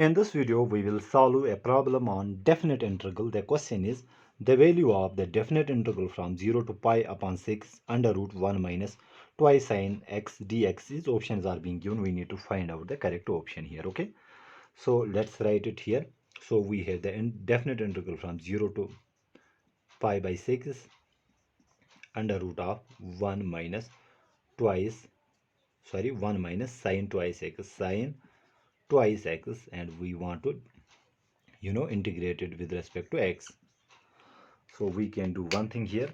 In this video, we will solve a problem on definite integral. The question is the value of the definite integral from 0 to pi upon 6 under root 1 minus twice sine x dx. These options are being given. We need to find out the correct option here. Okay, so let's write it here. So we have the definite integral from 0 to pi by 6 under root of 1 minus 1 minus sine twice x, and we want to integrate it with respect to x. So we can do one thing here.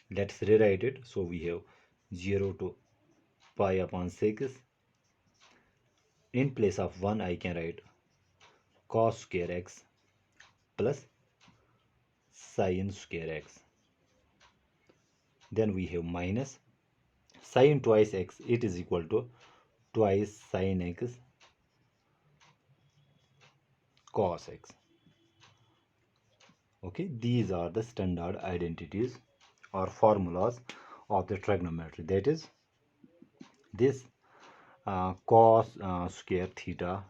Let's rewrite it. So we have 0 to pi upon 6. In place of 1 I can write cos square x plus sin square x. Then we have minus sin twice x, it is equal to twice sin x cos x. Okay, these are the standard identities or formulas of the trigonometry. That is, this cos square theta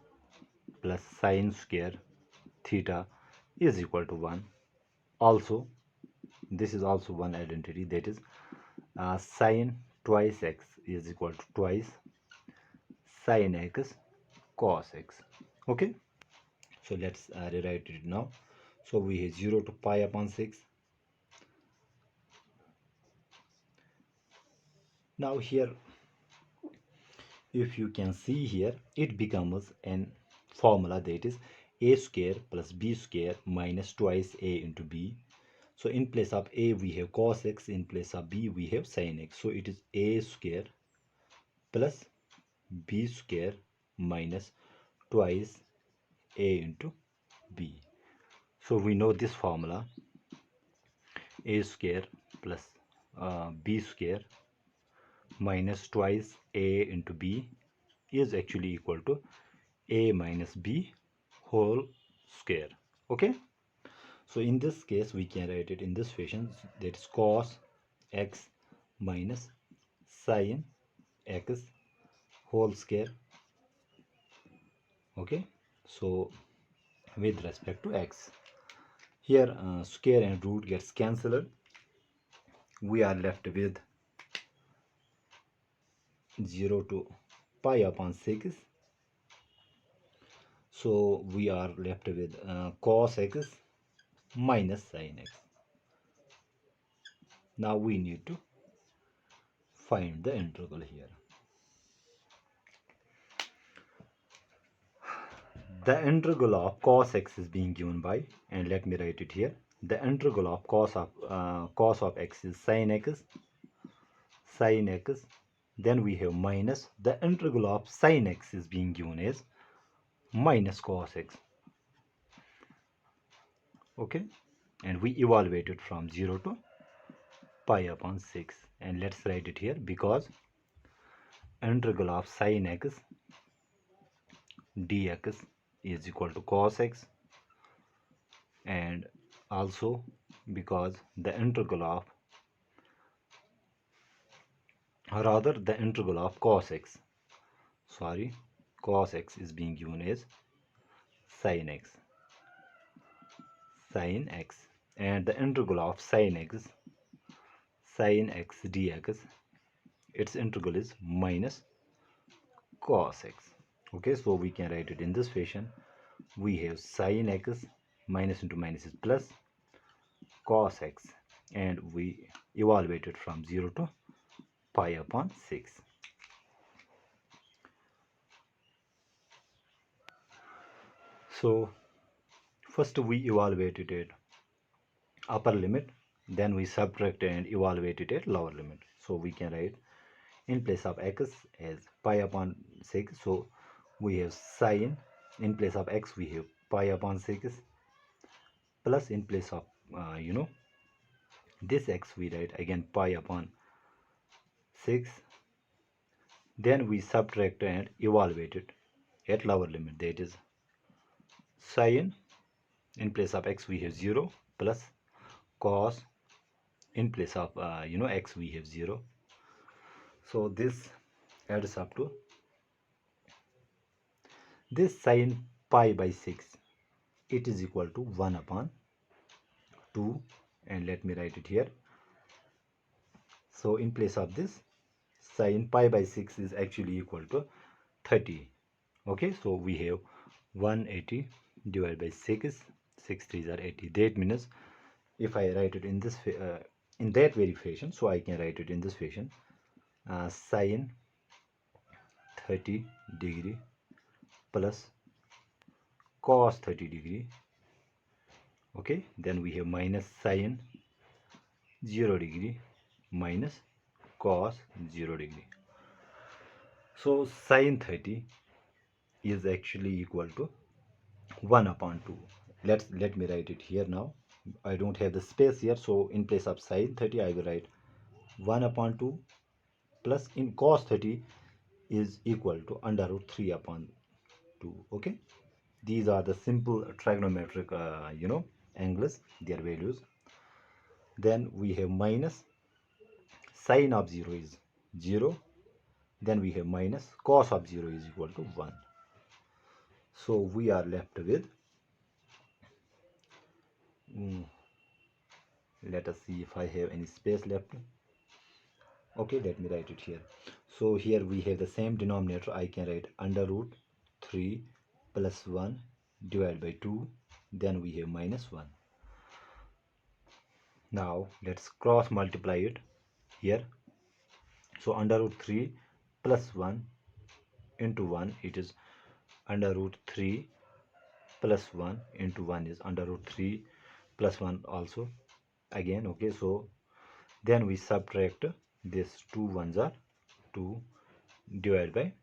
plus sin square theta is equal to 1. Also, this is also one identity, that is sin twice x is equal to twice sin x cos x. Okay, so let's rewrite it now. So we have 0 to pi upon 6. Now here, if you can see here, it becomes an formula, that is a square plus b square minus twice a into b. So in place of a we have cos x, in place of b we have sin x. So it is a square plus b square minus twice a into b. So we know this formula, a square plus b square minus twice a into b is actually equal to a minus b whole square. Okay, so in this case we can write it in this fashion, that is cos x minus sin x whole square. Okay, so with respect to x, here square and root gets cancelled. We are left with 0 to pi upon 6. So we are left with cos x minus sin x. Now we need to find the integral here. The integral of cos x is being given by, and let me write it here. The integral of cos of x is sin x. Then we have minus the integral of sin x is being given as minus cos x. Okay, and we evaluate it from 0 to pi upon 6, and let's write it here, because integral of sin x dx is equal to cos x, and also because the integral of cos x is being given as sin x, and the integral of sin x dx, its integral is minus cos x. Okay, so we can write it in this fashion. We have sin x, minus into minus is plus, cos x, and we evaluate it from 0 to pi upon 6. So first we evaluated it upper limit, then we subtract and evaluate it at lower limit. So we can write in place of x as pi upon 6. So we have sin, in place of x we have pi upon 6, plus in place of this x we write again pi upon 6. Then we subtract and evaluate it at lower limit, that is sin, in place of x we have 0, plus cos, in place of x we have 0. So this adds up to This sine pi by 6, it is equal to 1 upon 2, and let me write it here. So in place of this, sine pi by 6 is actually equal to 30. Okay, so we have 180 divided by 6, 6 3s are 80. That means if I write it in this in that very fashion, so I can write it in this fashion, sine 30 degree plus cos 30 degree. Okay, then we have minus sine 0 degree minus cos 0 degree. So sine 30 is actually equal to 1 upon 2. Let me write it here now. I don't have the space here, so in place of sine 30 I will write 1 upon 2 plus in cos 30 is equal to under root 3 upon 2. Okay, these are the simple trigonometric angles, their values. Then we have minus sine of 0 is 0, then we have minus cos of 0 is equal to 1. So we are left with let us see if I have any space left. Okay, let me write it here. So here we have the same denominator. I can write under root 3 plus 1 divided by 2, then we have minus 1. Now let's cross multiply it here. So under root 3 plus 1 into 1, it is under root 3 plus 1 into 1 is under root 3 plus 1 also again. Okay, so then we subtract this 2 ones are 2 divided by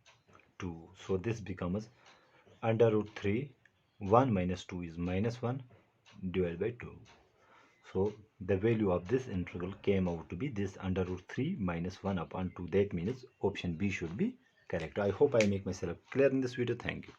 2. So this becomes under root 3, 1 minus 2 is minus 1 divided by 2. So the value of this integral came out to be this under root 3 minus 1 upon 2. That means option B should be correct. I hope I make myself clear in this video. Thank you.